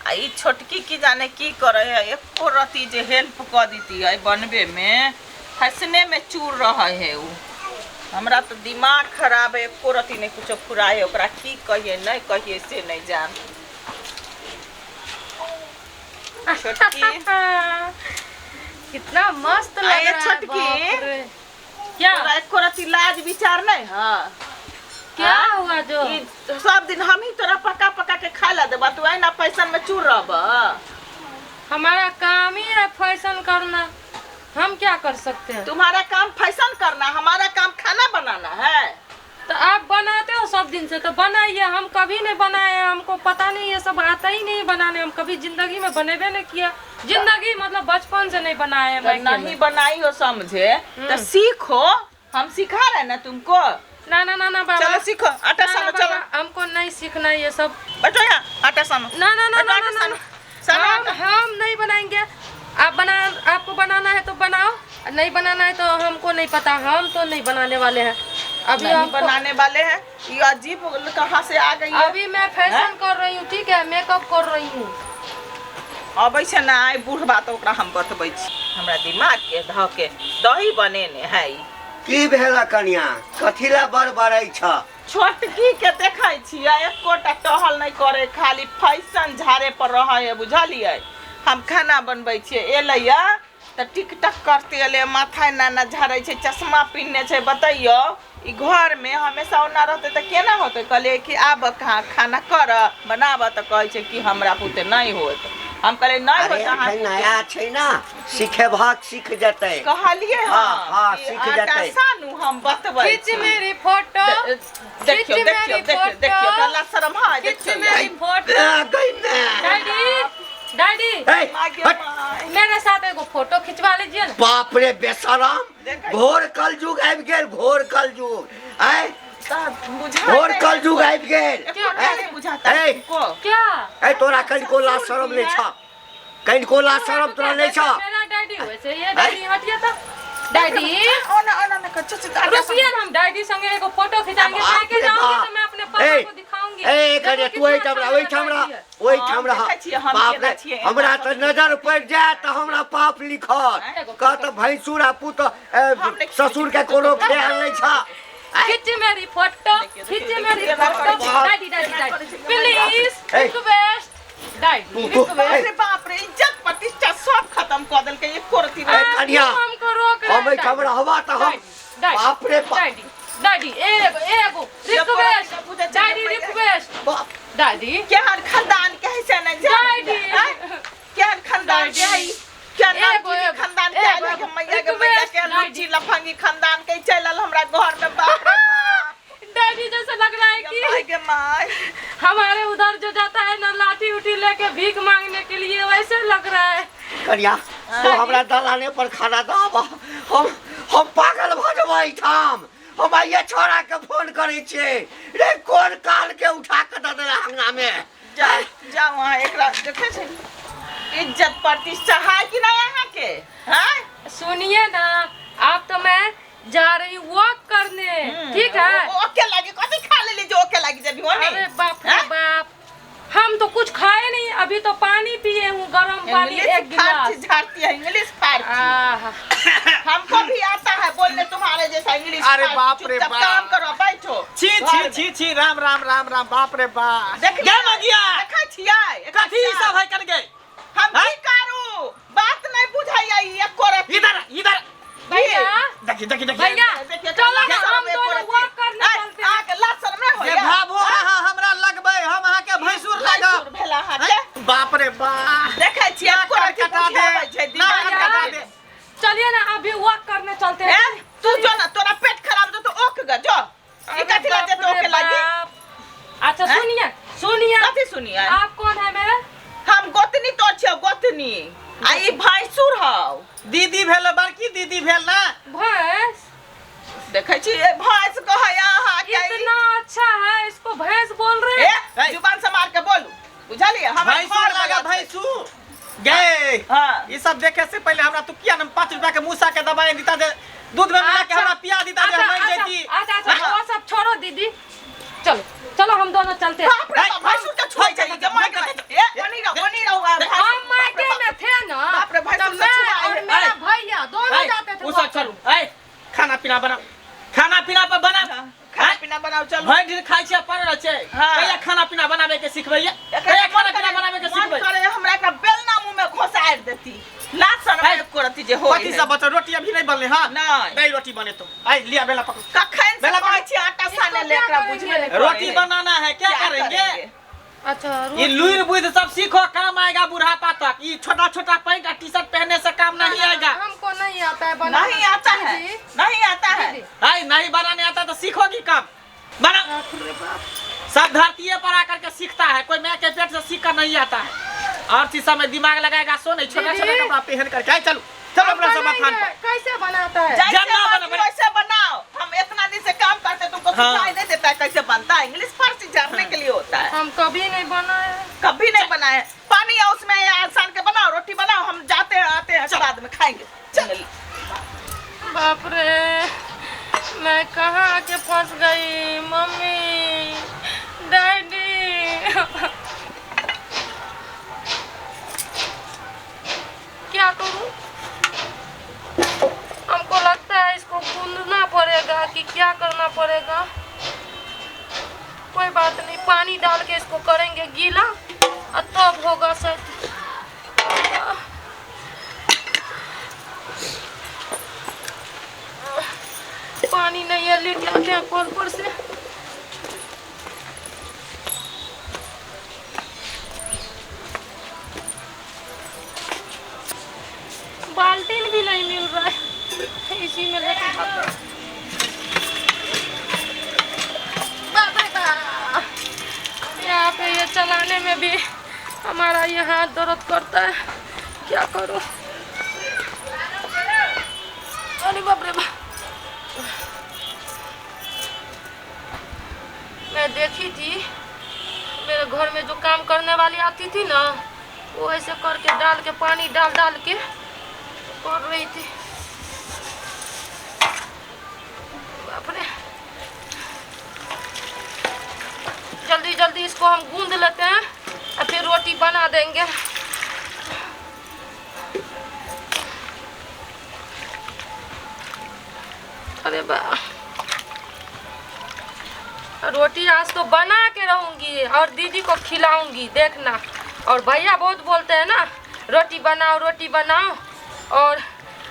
आई छोटकी की जाने की करे है, एको रती जे हेल्प कर देती है बनबे में, हंसने में चूर रहा है वो। हमरा तो दिमाग खराब है, एको रती नहीं कुछ फुराए, ओकरा की कहिए नहीं कहिए से नहीं जान। छोटकी कितना मस्त लग रहा है छोटकी। क्या एको रती लाज विचार नहीं है? क्या हुआ जो सब दिन हम ही तोरा पका पका के खा ला देबा, तू आई ना फैशन में चूर रहबा। हमारा काम ही है फैशन करना, हम क्या कर सकते हैं? तुम्हारा काम फैशन करना, हमारा काम खाना बनाना है। तो आप बनाते हो सब दिन से, तो बनाइए। हम कभी नहीं बनाए, हमको पता नहीं, ये सब आता ही नहीं बनाने। हम कभी जिंदगी में बनेबे नहीं किया, जिंदगी मतलब बचपन से नहीं बनाए। तो नहीं बनाई हो समझे तो सीखो, हम सिखा रहे ना तुमको। ना ना ना ना बाबा, चलो सीखो, आटा सानो। चलो हमको नहीं सीखना ये सब। बैठो यहाँ, आटा सानो। ना ना ना ना ना ना हम नहीं बनाएंगे। आपको बनाना है तो बनाओ, नहीं बनाना है तो हमको नहीं पता, हम तो नहीं बनाने वाले हैं। अभी हम बनाने वाले हैं। ये अजीब कहाँ से आ गई है? अभी मैं फैशन कर रही हूँ, ठीक है, मेकअप कर रही हूँ। अब ऐसे ना आई बूढ़ बात ओकरा हम बतबै छी। हमरा दिमाग के ध के दही बनेने है। की भेला कन्या, कथिला बड़बड़ै छ? छोटकी के देखै छियै एकोटा टहल नहीं करे, खाली फैशन झाड़े पर रहे, बुझलिए। हम खाना बनबै छियै, एलैया तो टिकटक करते एले, माथा नाना झाड़े छे, चश्मा पिन्ने छे। बताइयो ई घर में हमेशा ओना रहते तो केना होते? कहले कि आब कहाँ खाना कर बनाब, तो कहे छे कि हमरा पुते नहीं होत। हम कहले नहीं होत। अरे नया छै ना, सीखे भाग सीख जते। कहलिए हां सीख जते। सानू हम बतबै। खींच मेरी फोटो, देखियो देखियो देखियो कला शर्म है। खींच मेरी फोटो। डैडी मेरे साथ एगो फोटो खिंचवा लीजिए ना। बाप रे बेशरम, घोर कलयुग आबि गेल, घोर कलयुग। आय घोर कलयुग आबि गेल। क्या तोरा कनिको लाज शरम नहीं छ? कनिको लाज शरम तोरा नहीं छ? मेरा डैडी वैसे ये डैडी हटिए तो। डैडी रुकिए ना, हम डैडी संगे एगो फोटो खिंचाएंगे। लेके जाओगे तो मैं अपने पापा को दिखाऊंगी। ए कने तू ओइ ठमरा बाप रे, हमरा त नजर पड़ जाए त हमरा पाप लिखत। का त भैंसुर आ पुत ससुर के कोनो ख्याल नहीं छ। खींच मेरी फोटो, खींच मेरी फोटो। Daddy please request. अरे बाप रे, इज्जत प्रतिष्ठा सब खत्म कर देल के। एक कोरती कन्या हमको रोक रहा है। हम ठमरा हवा त हम बाप रे डैडी एगो रिक्वेस्ट। Daddy request. डैडी क्या खानदान कैसे न डैडी क्या खानदान के है? क्या खानदान के है? मैया के लूची लफंगी खानदान के चलल हमरा घर में। बाप रे डैडी जैसे लग रहा है कि हमारे उधर जो जाता है ना लाठी उठी लेके भीख मांगने के लिए, वैसे लग रहा है। कन्या तो हमरा दलाने पर खाना दाबा, हम पागल भ जबै ठाम। हम ये छोरा के फोन करे छे रे, कोन काल के उठा के द देला अंगना में। जा वहां एकरा देखे छे इज्जत प्रतिष्ठा है कि ना यहाँ के? हैं सुनिए ना, आप तो मैं जा रही हूँ वॉक करने, ठीक है? ओके लगी कथी खा ले जो ओके लगी जब हो नहीं। अरे बाप रे बाप, हम तो कुछ खाए नहीं, अभी तो पानी पिए हूँ, गरम पानी एक गिलास। झाड़ती है इंग्लिश फाड़ती। हमको भी आता है बोलने तुम्हारे जैसा इंग्लिश। अरे बाप रे बाप, काम करो बैठो। छी छी छी छी, राम राम राम राम, बाप रे बाप। देख गया देखा छियै कथी सब है कर गए? हम की करू, बात नहीं बुझाइया। ये कोरत इधर इधर भैया देखिए देखिए भैया चलो ना, हम दोनों वॉक करने चलते हैं। आके लाज शर्म नहीं होया? ये भाभो हमरा लगबै, हम अहाँ के भैंसुर लागब। भेला हाथे बाप रे बाप, देखै छियै कोरत कटा दे, दिमाग कटा दे। चलिए ना अभी वॉक करने चलते हैं। तू जो ना, तोरा पेट खराब जो तो ओक ग जो। ई कथी लाजे तो ओके लागी? अच्छा सुनिए कथी सुनिए? आप कौन है मेरे? हम गोतनी तो छे, गोतनी। आ ई भैंसुर हौ। दीदी भेल, बड़की दीदी भेल ना। भैंस देखै छी ए भैंस कहै अहाँ के। इतना अच्छा है, इसको भैंस बोल रहे हैं। जुबान से मार के बोलू, बुझलिए? हम भैंसुर लगा भैंसू गए। हां ये सब देखे से पहले हमरा तू किया न 5 रुपया के मूसा के दवाई दीता दे, दूध में मिला के हमरा पिया दीता दे, मैं जेती। अच्छा वो सब छोड़ो दीदी, चलो हम दोनों चलते हैं। बाप रे, भैंसुर का छोड़ जाइए जमा के। ए बनी रहो बने छै हाँ। कहिया खाना पीना बनावे के सिखबैया कहिया खाना पीना बनावे के मन सिखबै करे हमरा का बेलना मुंह में घोसार देती लात सन में करती जे हो पति सब बच्चा रोटी अभी नहीं बनले हां नहीं। नहीं रोटी बने तो आई लिया बेला पकड़ कखन से बेला कहै छी आटा साने ले एकरा बुझबे नहीं रोटी बनाना है क्या करेंगे अच्छा ये लुईर बुझ सब सीखो काम आएगा बुढ़ापा तक ये छोटा छोटा पैंट और टी शर्ट पहनने से काम नहीं आएगा हमको नहीं आता है बनाना। नहीं आता है दीदी, नहीं आता है दीदी। आई नहीं बनाने आता तो सीखोगी कब बना सब धरती पर आकर के सीखता है कोई मैं के पेट से सीख कर नहीं आता है और चीज में दिमाग लगाएगा सो नहीं छोटा छोटा दीदी। कपड़ा पहन करके आई चलो चलो अपना सब खान पर कैसे बनाता है? जैसे जन्ना बनी बना- वैसे बनाओ हम इतना दिन से काम करते तुमको हाँ। सिखाई नहीं देता है कैसे बनता है इंग्लिश फारसी जानने के लिए होता है हम कभी नहीं बनाए। कभी नहीं बनाए पानी है उसमें आसान के बनाओ रोटी बनाओ हम जाते हैं आते हैं बाद में खाएंगे चल बाप रे मैं कहाँ आके फंस गई मम्मी डैडी क्या करूं? हमको लगता है इसको गूंदना पड़ेगा कि क्या करना पड़ेगा। कोई बात नहीं पानी डाल के इसको करेंगे गीला और तब होगा शायद। पानी नहीं है लेके आते हैं कॉल पर से। बाल्टीन भी नहीं मिल रहा है इसी में लेके जाते हैं। बाप रे बाप, यहाँ पे ये चलाने में भी हमारा ये हाथ दर्द करता है क्या करूं। अरे बाप रे बाप, मैं देखी थी मेरे घर में जो काम करने वाली आती थी ना वो ऐसे करके डाल के पानी डाल डाल के कर रही थी। बाप रे, जल्दी जल्दी इसको हम गूंद लेते हैं और फिर रोटी बना देंगे। अरे वाह, रोटी आज तो बना के रहूंगी और दीदी को खिलाऊंगी देखना। और भैया बहुत बोलते हैं ना रोटी बनाओ और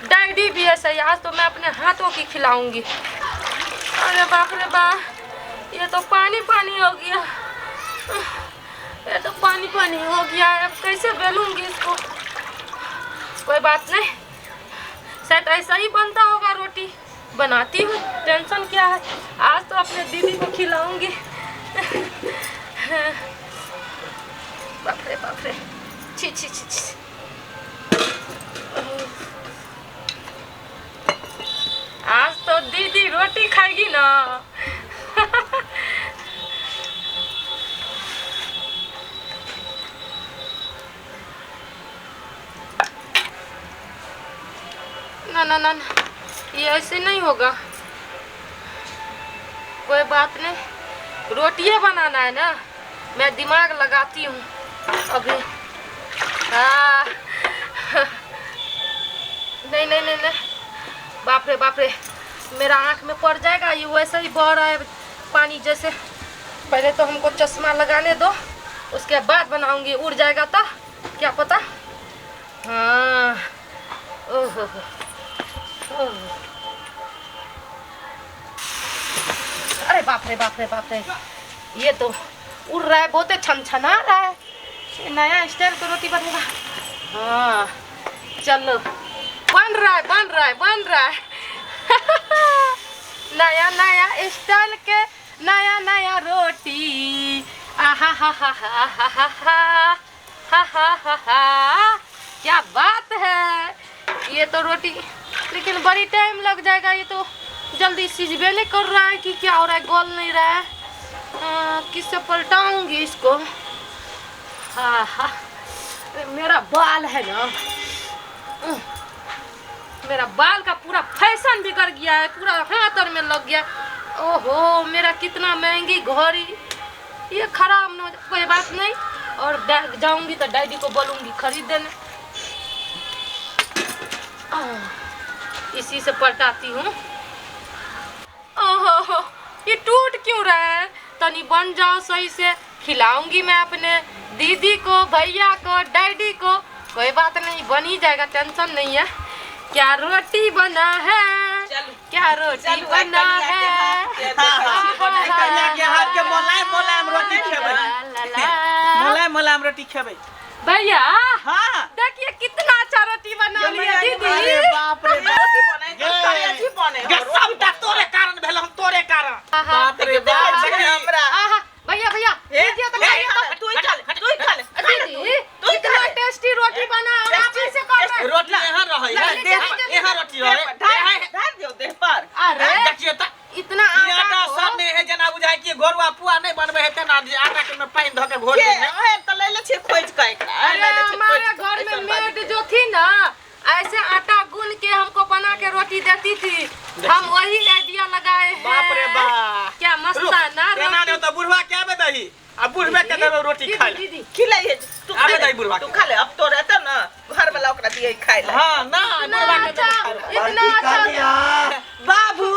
डैडी भी ऐसा ही। आज तो मैं अपने हाथों की खिलाऊंगी। अरे बाप रे बाप, ये तो पानी पानी हो गया, ये तो पानी पानी हो गया। अब कैसे बेलूंगी इसको? कोई बात नहीं, शायद ऐसा ही बनता होगा रोटी। बनाती हूँ, टेंशन क्या है। आज तो अपने दीदी को खिलाऊंगी। बाप रे, छी छी छी छी। आज तो दीदी रोटी खाएगी ना। ना ना ना, ये ऐसे नहीं होगा। कोई बात नहीं, रोटियाँ बनाना है ना, मैं दिमाग लगाती हूँ अभी। नहीं नहीं नहीं नहीं, बाप रे, मेरा आँख में पड़ जाएगा। ये वैसे ही बह रहा है पानी जैसे। पहले तो हमको चश्मा लगाने दो, उसके बाद बनाऊंगी। उड़ जाएगा तो क्या पता। हाँ, ओहो अरे बाप रे, ये तो उड़ रहा है, बहुत छनछना रहा है। ये नया स्टाइल का रोटी बनेगा। हाँ चलो, बन रहा है नया स्टाइल के नया रोटी। आहा हा हा हा हा हा हा हा हा हा, क्या बात है। ये तो रोटी लेकिन बड़ी टाइम लग जाएगा। ये तो जल्दी सीझबे नहीं कर रहा है कि क्या हो रहा है, गल नहीं रहा है। किससे पलटाऊंगी इसको। हाँ हाँ, मेरा बाल है ना, मेरा बाल का पूरा फैशन बिगड़ गया है, पूरा हाथ में लग गया। ओहो, मेरा कितना महंगी घड़ी, ये खराब न हो जाए। कोई बात नहीं, और जाऊंगी तो डैडी को बोलूंगी खरीद देने। इसी से पलटाती हूँ। ओहो, ये टूट क्यों रहा है? तनी बन जाओ सही से, खिलाऊंगी मैं अपने दीदी को, भैया को, डैडी को। कोई बात नहीं, बन ही जाएगा, टेंशन नहीं है। क्या रोटी बना है, क्या रोटी बना है, कन्या के हाथ के मोलायम रोटी खेबै, मोलायम रोटी खेबै। भैया हाँ देखिए कितना अच्छा रोटी बना लिया दीदी। अरे बाप रे सबटा तोरे कारण भेल, हम तोरे कारण। बाप रे बाप भैया भैया दीजिए तो भैया, तू ही खा ले दीदी कितना टेस्टी रोटी बना, आप ऐसे कर रहे हैं। रोटी यहाँ रहे, यहाँ रोटी रहे, ढाल दियो देह पर। अरे देखिए त इतना आटा सब ने है जना बुझाय कि गोरुआ पुआ नहीं बनबे है तेना आटा के में पानी ध के घोर दे ओए त ले ले छे खोज के एकरा। अरे हमारे घर में मेड जो थी ना, ऐसे आटा गूंद के हमको बना के रोटी देती थी, हम वही आइडिया लगाए हैं। बाप रे बाप क्या मस्ताना केना ने त बुढ़वा क्या बे दही, अब बुढ़वे के देबे रोटी खाए ले। दीदी खिलाइए तू आबे दही बुढ़वा तू खा ले, अब तो रहता ना घर वाला ओकरा दिए खाए ले। हां ना बुढ़वा के अच्छा, देबे इतना अच्छा बाबू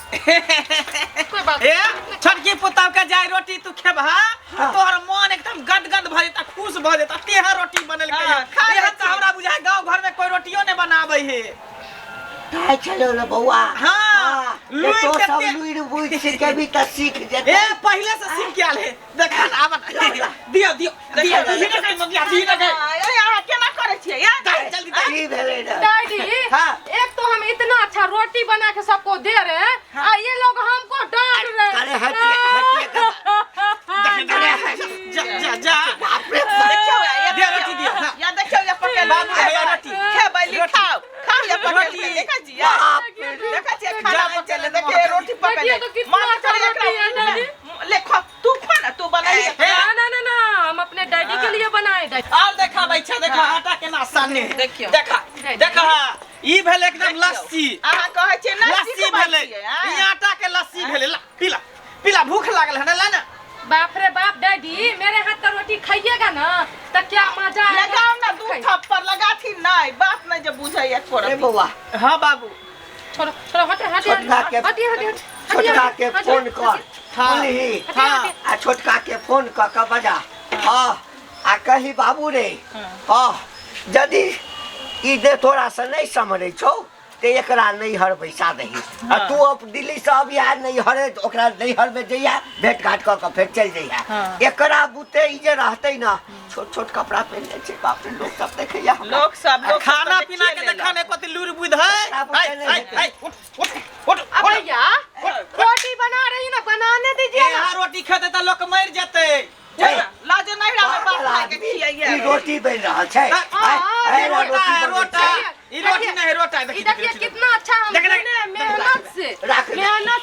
कोई बात ए छोटकी पुताव के जाय रोटी तू खेबहा तोहर मन एकदम गदगद भ जेता, खुश भ जेता। तेहा रोटी बनल के एहन त हमरा बुझाय गांव घर में कोई रोटियो ने बनाबै हे। काय चलो ना बउआ। हाँ, ये तो सब लुइर बुझ के भी त सीख जेते। ए पहले से सीख के आले देखा ना आवन दियो दियो दियो दियो के मगिया दियो के अरे यहाँ केना करे छिए यार? जल्दी की भेले ना। डैडी हाँ। एक तो हम इतना अच्छा रोटी बना के सबको दे रहे हैं, और ये लोग हमको डांट रहे हैं। अरे हटिए जा जा जा देखियो ये दे रोटी दियो या देखियो ये पकड़ बाबू है रोटी खेबै ली खाओ खाओ ये पकड़ के देखा जी यार, देखा जी खाना पकड़ देखे रोटी पकड़ ले। देखिए तो कितना अच्छा रोटी है डैडी। ले खा तू खा ना, तू बना ले। ना हम अपने डैडी के लिए बनाए। डैडी और देखा बैठा देखा आटा के ना सामने देखियो देखा देखा ई भेल एकदम लस्सी अहाँ कहै छिए लस्सी भेले ई आटा के लस्सी भेले पीला पीला भूख लागल है ना ना। बाप रे बाप डैडी, मेरे हाथ का रोटी खाइएगा ना तो क्या मजा आएगा। लगाओ ना दू थप्पड़ लगा थी नहीं बात नहीं जो बुझाइए छोड़। ए बउआ हां बाबू छोड़ो छोड़ो हटे हटे छोटका के छोटका के फोन कर बोली। हां आ छोटका के फोन क के बजा। हां आ कही बाबू रे हां यदि ई दे थोड़ा सा नहीं समझै छौ ते एकरा नहीं हर पैसा दही। आ तू अब दिल्ली से अब यार नहीं हरे ओकरा नहीं हर में जइया भेट घाट क के फिर चल जइया। एकरा बुते ई जे रहतै ना छोट छोट कपड़ा पहन ले छै, बाप रे लोग सब देखैया। लोग सब लोग खाना पीना के देखा ने कति लूर बुध है। उठ भैया रोटी बना रही ना, बनाने दीजिए ना। यहाँ रोटी खेते त लोग मर जेते। लाजो नहीं रहा बात खा के खियाइए। ई रोटी बन रहल छै। ए रोटा ई रोटी नहीं रोटा देखिए कितना अच्छा हम मेहनत से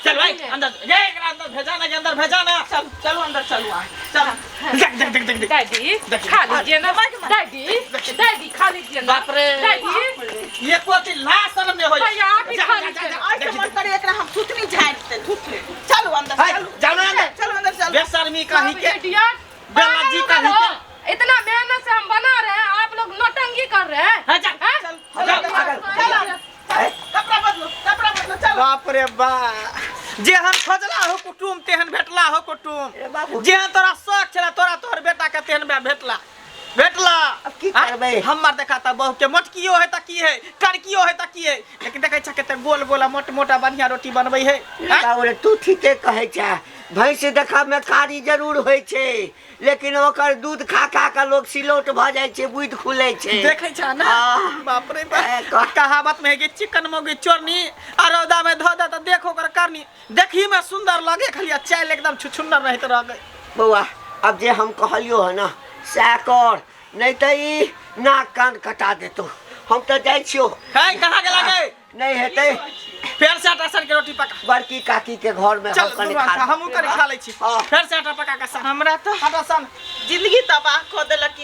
चल भाई अंदर ये एकरा अंदर भेजा ना, के अंदर भेजा ना। चलो अंदर चलो चल देख डैडी खा लीजिए ना। डैडी खा लीजिए ना। बाप रे डैडी ये कोती लासन में हो भैया आप ही खा लीजिए। आज मत करे एकरा हम सुतनी झाड़ते धुतले। चलो अंदर चलो जाओ ना अंदर। चलो अंदर चलो। बेशर्मी कहीं के बेटिया बेला जी कहीं के इतना मेहनत से हम बना रहे हैं, आप लोग नौटंकी कर रहे हैं। हाँ, चल, कपड़ा बदलो चलो। बाप रे बा जेहन खोजला हो कुटुम तेहन भेटला हो कुटुम। जेहन तोरा शौक छला तोरा तोहर बेटा के तेहन भेटला अब की करबै? हमर देखा त बहु के मोटकियो है त की है, कड़कियो है त की है, लेकिन देखै छ केते गोल गोला मोट मोटा बढ़िया रोटी बनबै है। बाबू रे तू ठीके कहै छै। भैंस देखा में कारी जरूर होय छै, लेकिन ओकर दूध खा खा के लोग सिलौट भ जाय छै, बुध खुलै छै। देखै छ ना बाप रे बाप कहावत में है कि चिकन मोगी चोरनी आ रौदा में धो दे त देखो कर करनी देखी में सुंदर लगे, खलिया चाल एकदम छुछुन्नर रहित रह गई। बउआ अब जे हम कहलियो है ना सैह कर, नहीं तो ई नाक कान कटा देतो। हम तो जाय छियो। है कहां गेला गए नहीं हेतै फेर से आटा सन के रोटी पका। बड़की काकी के घर में चल हम कनी खा हमहू कनी खा लै छी। फेर से आटा पका के सन हमरा तो आटा सन जिंदगी तबाह कर देलक।